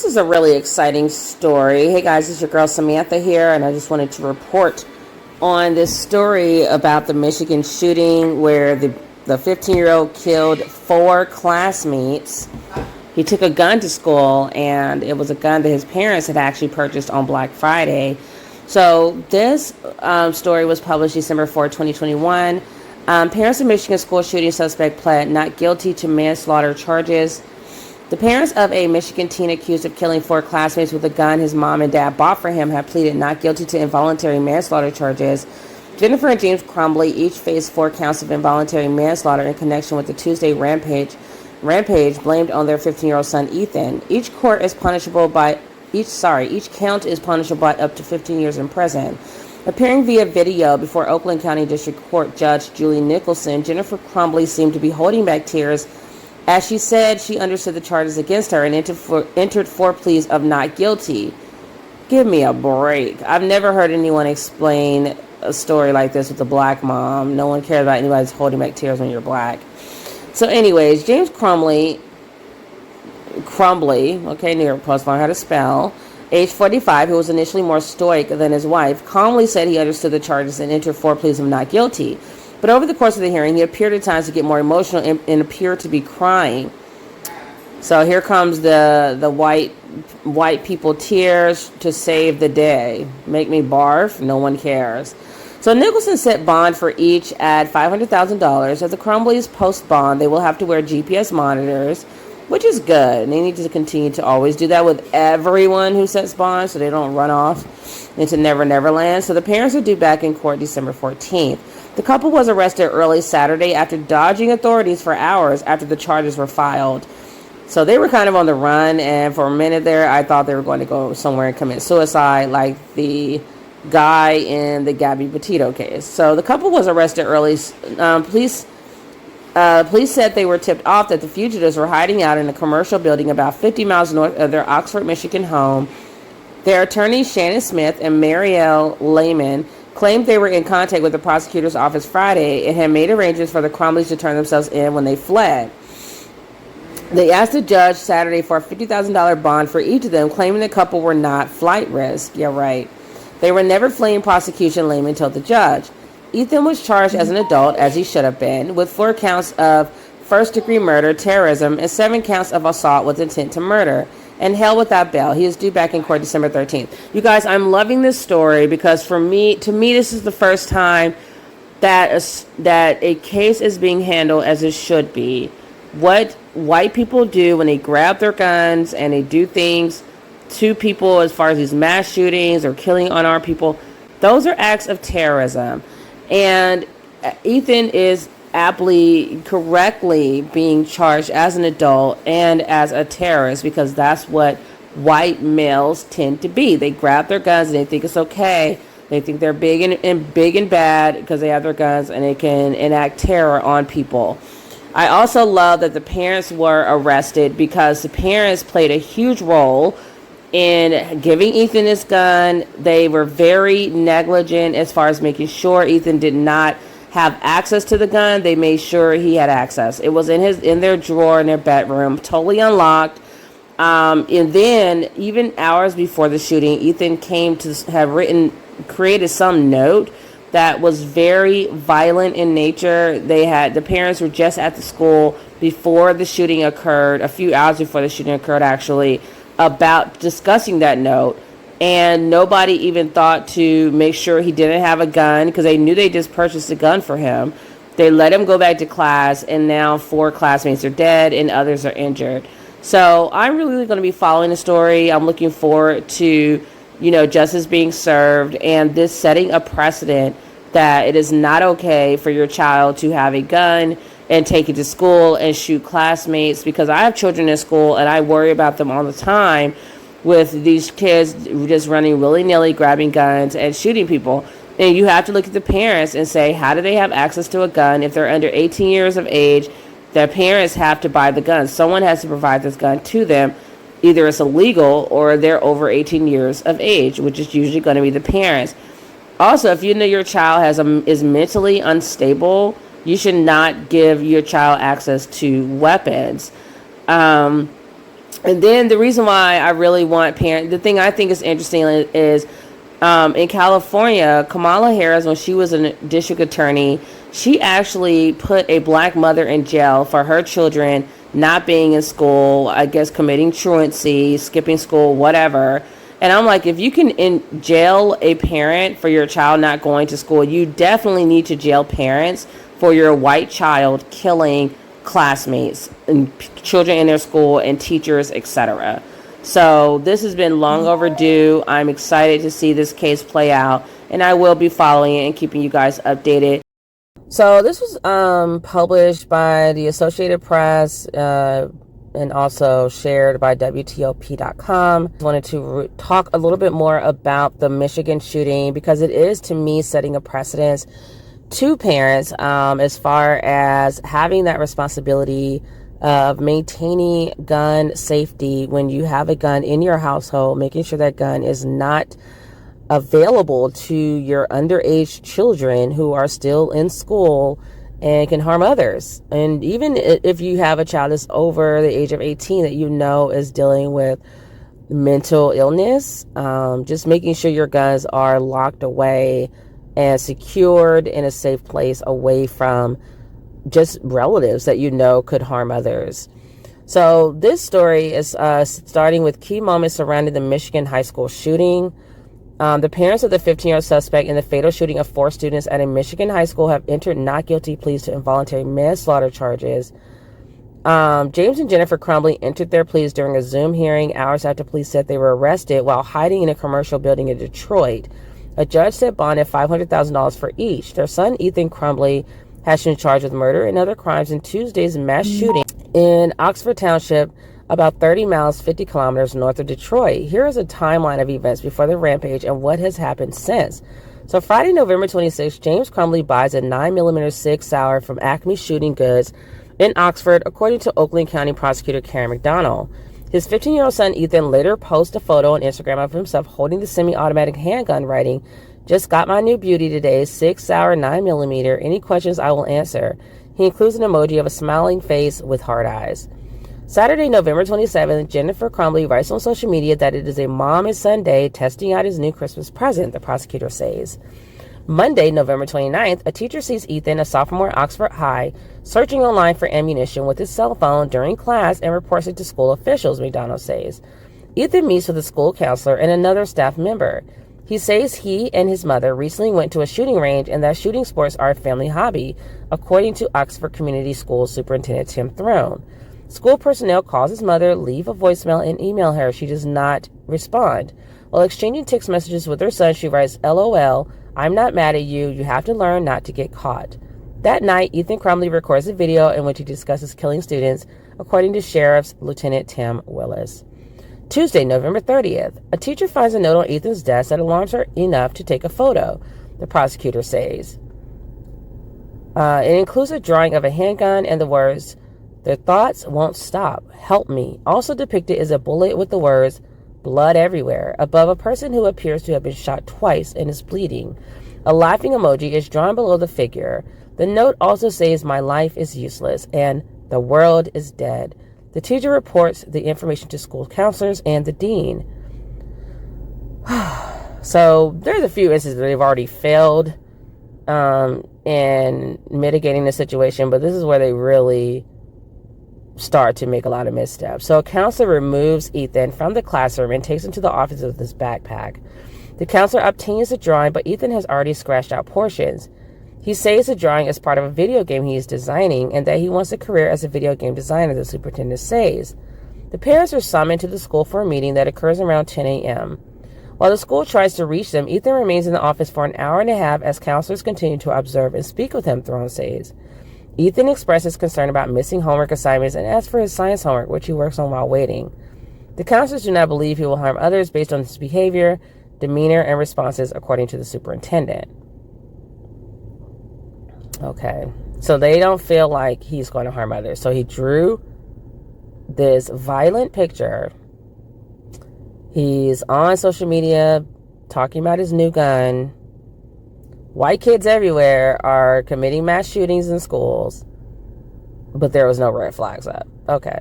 this is a really exciting story. Hey guys, it's your girl Samantha here, and I just wanted to report on this story about the Michigan shooting where the 15-year-old killed 4 classmates. He took a gun to school, and it was a gun that his parents had actually purchased on Black Friday. So this story was published December 4, 2021. Parents of Michigan school shooting suspect pled not guilty to manslaughter charges. The parents of a Michigan teen accused of killing 4 classmates with a gun his mom and dad bought for him have pleaded not guilty to involuntary manslaughter charges. Jennifer and James Crumbley each faced 4 counts of involuntary manslaughter in connection with the Tuesday rampage blamed on their 15-year-old son Ethan. Each count is punishable by up to 15 years in prison. Appearing via video before Oakland County District Court Judge Julie Nicholson, Jennifer Crumbley seemed to be holding back tears as she said she understood the charges against her and entered 4 pleas of not guilty. Give me a break. I've never heard anyone explain a story like this with a black mom. No one cares about anybody's holding back tears when you're black. So anyways, James Crumbley, okay, New York Post found how to spell, age 45, who was initially more stoic than his wife, calmly said he understood the charges and entered 4 pleas of not guilty. But over the course of the hearing, he appeared at times to get more emotional and appeared to be crying. So here comes the white people tears to save the day. Make me barf? No one cares. So Nicholson set bond for each at $500,000. As the Crumbleys post bond, they will have to wear GPS monitors, which is good. And they need to continue to always do that with everyone who sets bond so they don't run off into Never Never Land. So the parents are due back in court December 14th. The couple was arrested early Saturday after dodging authorities for hours after the charges were filed. So they were kind of on the run, and for a minute there, I thought they were going to go somewhere and commit suicide like the guy in the Gabby Petito case. So the couple was arrested early. Police said they were tipped off that the fugitives were hiding out in a commercial building about 50 miles north of their Oxford, Michigan home. Their attorneys, Shannon Smith and Marielle Lehman, claimed they were in contact with the prosecutor's office Friday and had made arrangements for the Crumbleys to turn themselves in when they fled. They asked the judge Saturday for a $50,000 bond for each of them, claiming the couple were not flight risk. Yeah, right. They were never fleeing prosecution, Lehman told the judge. Ethan was charged as an adult, as he should have been, with 4 counts of first-degree murder, terrorism, and 7 counts of assault with intent to murder, and held without bail. He is due back in court December 13th. You guys, I'm loving this story because to me, this is the first time that a case is being handled as it should be. What white people do when they grab their guns and they do things to people as far as these mass shootings or killing unarmed people, those are acts of terrorism. And Ethan is correctly being charged as an adult and as a terrorist because that's what white males tend to be. They grab their guns and they think it's okay. They think they're big and bad because they have their guns and they can enact terror on people. I also love that the parents were arrested because the parents played a huge role in giving Ethan this gun. They were very negligent as far as making sure Ethan did not have access to the gun. They made sure he had access. It was in their drawer in their bedroom, totally unlocked. And then even hours before the shooting, Ethan came to have created some note that was very violent in nature. The parents were just at the school before the shooting occurred, a few hours before the shooting occurred actually, about discussing that note. And nobody even thought to make sure he didn't have a gun because they knew they just purchased a gun for him. They let him go back to class, and now 4 classmates are dead and others are injured. So I'm really going to be following the story. I'm looking forward to, justice being served and this setting a precedent that it is not okay for your child to have a gun and take it to school and shoot classmates, because I have children in school and I worry about them all the time with these kids just running willy-nilly, grabbing guns and shooting people. And you have to look at the parents and say, how do they have access to a gun? If they're under 18 years of age, their parents have to buy the gun. Someone has to provide this gun to them. Either it's illegal or they're over 18 years of age, which is usually going to be the parents. Also, if you know your child is mentally unstable, you should not give your child access to weapons. And then the reason why I really want the thing I think is interesting is in California, Kamala Harris, when she was a district attorney, she actually put a black mother in jail for her children not being in school, I guess committing truancy, skipping school, whatever. And I'm like, if you can jail a parent for your child not going to school, you definitely need to jail parents for your white child killing classmates and children in their school and teachers, etc. So this has been long overdue. I'm excited to see this case play out, and I will be following it and keeping you guys updated. So this was published by the Associated Press and also shared by WTOP.com. I wanted to talk a little bit more about the Michigan shooting because it is, to me, setting a precedence to parents as far as having that responsibility of maintaining gun safety when you have a gun in your household, making sure that gun is not available to your underage children who are still in school and can harm others. And even if you have a child that's over the age of 18 that you know is dealing with mental illness, just making sure your guns are locked away and secured in a safe place away from just relatives that you know could harm others. So this story is starting with key moments surrounding the Michigan high school shooting. The parents of the 15-year-old suspect in the fatal shooting of 4 students at a Michigan high school have entered not guilty pleas to involuntary manslaughter charges. James and Jennifer Crumbley entered their pleas during a Zoom hearing hours after police said they were arrested while hiding in a commercial building in Detroit. A judge set bond at $500,000 for each. Their son, Ethan Crumbley, has been charged with murder and other crimes in Tuesday's mass shooting in Oxford Township, about 30 miles, 50 kilometers north of Detroit. Here is a timeline of events before the rampage and what has happened since. So Friday, November 26th, James Crumbley buys a 9mm Sig Sauer from Acme Shooting Goods in Oxford, according to Oakland County Prosecutor Karen McDonald. His 15-year-old son, Ethan, later posts a photo on Instagram of himself holding the semi-automatic handgun, writing, "Just got my new beauty today, Sig Sauer 9mm. Any questions I will answer." He includes an emoji of a smiling face with hard eyes. Saturday, November 27th, Jennifer Crumbley writes on social media that it is a mom and son day, testing out his new Christmas present, the prosecutor says. Monday, November 29th, a teacher sees Ethan, a sophomore at Oxford High, searching online for ammunition with his cell phone during class and reports it to school officials, McDonald says. Ethan meets with a school counselor and another staff member. He says he and his mother recently went to a shooting range and that shooting sports are a family hobby, according to Oxford Community Schools Superintendent Tim Throne. School personnel calls his mother, leave a voicemail, and email her. She does not respond. While exchanging text messages with her son, she writes, "LOL, I'm not mad at you. You have to learn not to get caught." That night, Ethan Crumbley records a video in which he discusses killing students, according to Sheriff's Lieutenant Tim Willis. Tuesday, November 30th, a teacher finds a note on Ethan's desk that alarms her enough to take a photo, the prosecutor says. It includes a drawing of a handgun and the words, "Their thoughts won't stop. Help me." Also depicted is a bullet with the words, "Blood everywhere," above a person who appears to have been shot twice and is bleeding. A laughing emoji is drawn below the figure. The note also says, "My life is useless," and "The world is dead." The teacher reports the information to school counselors and the dean. So there's a few instances that they've already failed in mitigating the situation, but this is where they really start to make a lot of missteps. So a counselor removes Ethan from the classroom and takes him to the office with his backpack. The counselor obtains the drawing, but Ethan has already scratched out portions. He says the drawing is part of a video game he is designing and that he wants a career as a video game designer, the superintendent says. The parents are summoned to the school for a meeting that occurs around 10 a.m. While the school tries to reach them, Ethan remains in the office for an hour and a half as counselors continue to observe and speak with him, Throne says. Ethan expresses concern about missing homework assignments and asks for his science homework, which he works on while waiting. The counselors do not believe he will harm others based on his behavior, demeanor, and responses, according to the superintendent. Okay, so they don't feel like he's going to harm others. So he drew this violent picture. He's on social media talking about his new gun. White kids everywhere are committing mass shootings in schools, but there was no red flags up. Okay.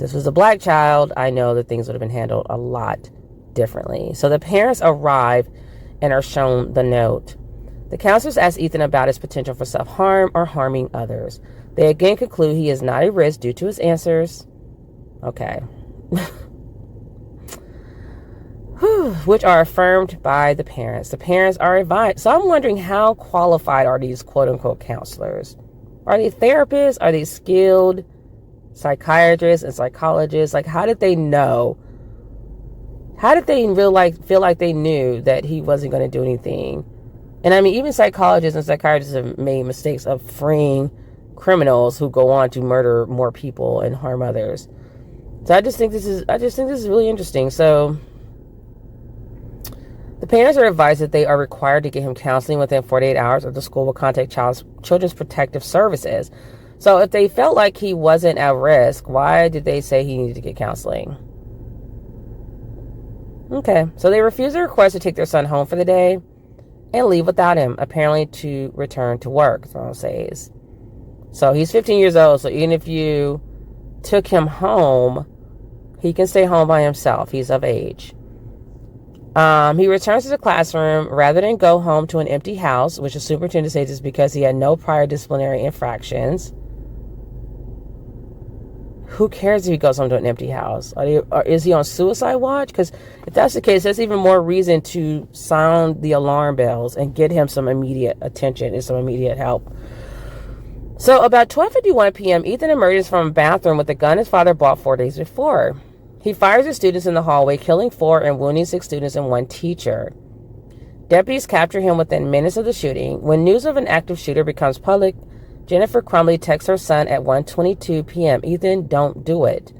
this was a black child, I know that things would have been handled a lot differently. So the parents arrive and are shown the note. The counselors ask Ethan about his potential for self-harm or harming others. They again conclude he is not a risk due to his answers. Okay. Which are affirmed by the parents. The parents are advised. So I'm wondering, how qualified are these quote-unquote counselors? Are they therapists? Are they skilled psychiatrists and psychologists? Like, how did they know? How did they feel like they knew that he wasn't going to do anything? And I mean, even psychologists and psychiatrists have made mistakes of freeing criminals who go on to murder more people and harm others. So I just think this is really interesting. So the parents are advised that they are required to get him counseling within 48 hours, or the school will contact Children's Protective Services. So if they felt like he wasn't at risk, why did they say he needed to get counseling? Okay, so they refused the request to take their son home for the day and leave without him, apparently to return to work, so it says. So he's 15 years old, so even if you took him home, he can stay home by himself. He's of age. He returns to the classroom rather than go home to an empty house, which the superintendent says is because he had no prior disciplinary infractions. Who cares if he goes home to an empty house? Is he on suicide watch? Because if that's the case, that's even more reason to sound the alarm bells and get him some immediate attention and some immediate help. So about 12:51 p.m., Ethan emerges from a bathroom with the gun his father bought 4 days before. He fires at students in the hallway, killing 4 and wounding 6 students and 1 teacher. Deputies capture him within minutes of the shooting. When news of an active shooter becomes public, Jennifer Crumbley texts her son at 1:22 p.m. Ethan, don't do it.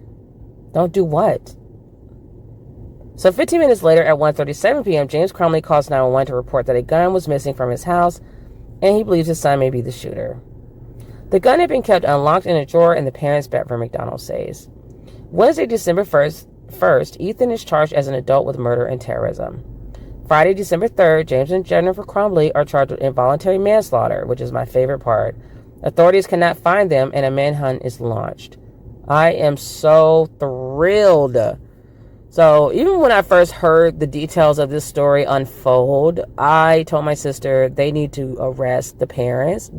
Don't do what? So 15 minutes later at 1:37 p.m., James Crumbley calls 911 to report that a gun was missing from his house, and he believes his son may be the shooter. The gun had been kept unlocked in a drawer in the parents' bedroom, McDonald says. Wednesday, December 1st, Ethan is charged as an adult with murder and terrorism. Friday, December 3rd, James and Jennifer Crumbley are charged with involuntary manslaughter, which is my favorite part. Authorities cannot find them, and a manhunt is launched. I am so thrilled. So even when I first heard the details of this story unfold, I told my sister they need to arrest the parents.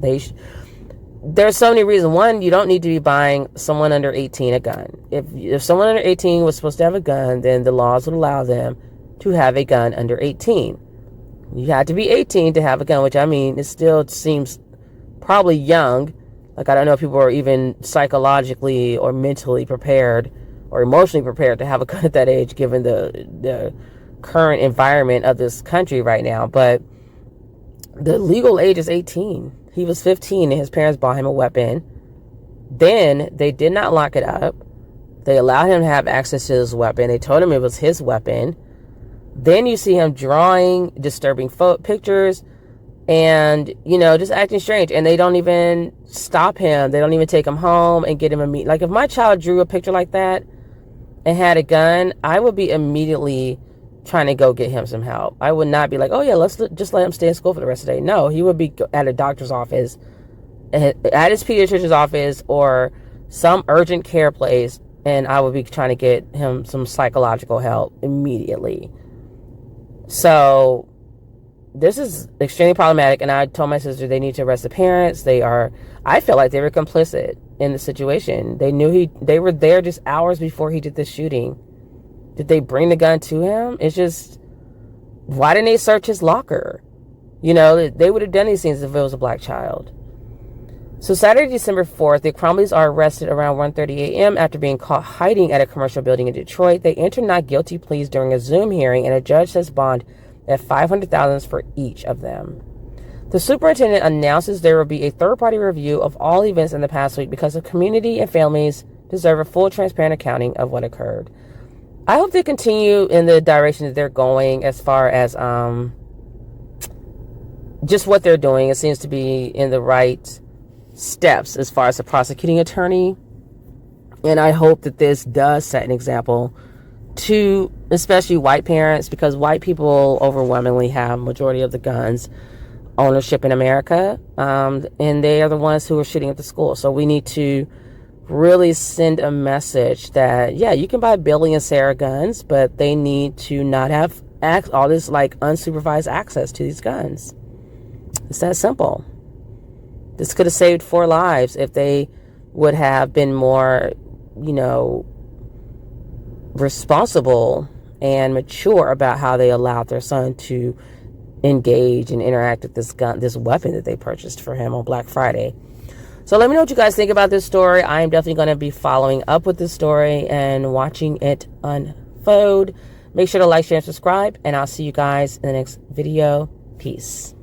There's so many reasons. One, you don't need to be buying someone under 18 a gun. If someone under 18 was supposed to have a gun, then the laws would allow them to have a gun under 18. You had to be 18 to have a gun, which I mean, it still seems probably young. Like, I don't know if people are even psychologically or mentally prepared or emotionally prepared to have a gun at that age, given the current environment of this country right now. But the legal age is 18. He was 15 and his parents bought him a weapon. Then they did not lock it up. They allowed him to have access to his weapon. They told him it was his weapon. Then you see him drawing disturbing pictures and, just acting strange. And they don't even stop him. They don't even take him home and get him a meet. Like, if my child drew a picture like that and had a gun, I would be immediately trying to go get him some help. I would not be like, oh yeah, let's just let him stay in school for the rest of the day. No, he would be at a doctor's office, at his pediatrician's office, or some urgent care place, and I would be trying to get him some psychological help immediately. So this is extremely problematic, and I told my sister they need to arrest the parents. I felt like they were complicit in the situation. They knew they were there just hours before he did this shooting. Did they bring the gun to him? It's just, why didn't they search his locker? They would have done these things if it was a black child. So Saturday, December 4th, the Crumbleys are arrested around 1:30 a.m. after being caught hiding at a commercial building in Detroit. They enter not guilty pleas during a Zoom hearing, and a judge sets bond at $500,000 for each of them. The superintendent announces there will be a third-party review of all events in the past week because the community and families deserve a full, transparent accounting of what occurred. I hope they continue in the direction that they're going as far as just what they're doing. It seems to be in the right steps as far as the prosecuting attorney. And I hope that this does set an example to especially white parents, because white people overwhelmingly have majority of the guns ownership in America. And they are the ones who are shooting at the school. So we need to really send a message that, yeah, you can buy Billy and Sarah guns, but they need to not have all this like unsupervised access to these guns. It's that simple. This could have saved 4 lives if they would have been more, responsible and mature about how they allowed their son to engage and interact with this weapon that they purchased for him on Black Friday. So let me know what you guys think about this story. I am definitely going to be following up with this story and watching it unfold. Make sure to like, share, and subscribe, and I'll see you guys in the next video. Peace.